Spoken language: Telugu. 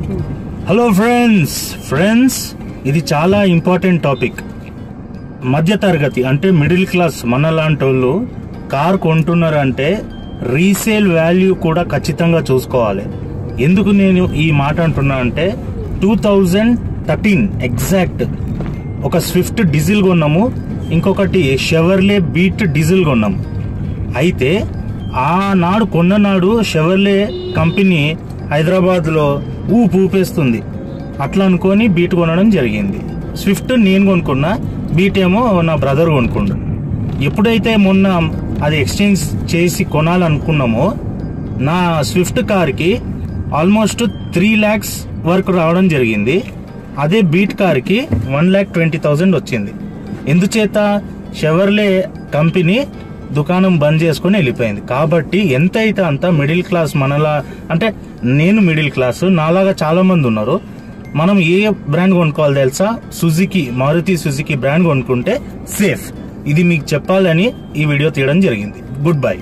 హలో ఫ్రెండ్స్ ఇది చాలా ఇంపార్టెంట్ టాపిక్. మధ్య తరగతి అంటే మిడిల్ క్లాస్ మనలాంటి వాళ్ళు కార్ కొంటున్నారంటే రీసేల్ వాల్యూ కూడా ఖచ్చితంగా చూసుకోవాలి. ఎందుకు నేను ఈ మాట అంటున్నా అంటే 2013 ఎగ్జాక్ట్ ఒక స్విఫ్ట్ డీజిల్ కొన్నాము, ఇంకొకటి షెవర్లే బీట్ డీజిల్ కొన్నాము. అయితే ఆనాడు కొన్ననాడు షెవర్లే కంపెనీ హైదరాబాద్లో ఊపేస్తుంది, అట్లా అనుకొని బీట్ కొనడం జరిగింది. స్విఫ్ట్ నేను కొనుక్కున్నా, బీట్ ఏమో నా బ్రదర్ కొనుక్కున్నా. ఎప్పుడైతే మొన్న అది ఎక్స్చేంజ్ చేసి కొనాలనుకున్నామో నా స్విఫ్ట్ కార్కి ఆల్మోస్ట్ 3 lakhs వరకు రావడం జరిగింది. అదే బీట్ కార్కి 1,20,000 వచ్చింది. ఎందుచేత షెవర్లే కంపెనీ దుకాణం బంద్ చేసుకుని వెళ్ళిపోయింది. కాబట్టి ఎంత అయితే అంత మిడిల్ క్లాస్ మనలా, అంటే నేను మిడిల్ క్లాస్, నాలాగా చాలా మంది ఉన్నారు. మనం ఏ బ్రాండ్ కొనుక్కోవాలి తెలుసా? మారుతి సుజుకి బ్రాండ్ కొనుక్కుంటే సేఫ్. ఇది మీకు చెప్పాలని ఈ వీడియో తీయడం జరిగింది. Good bye.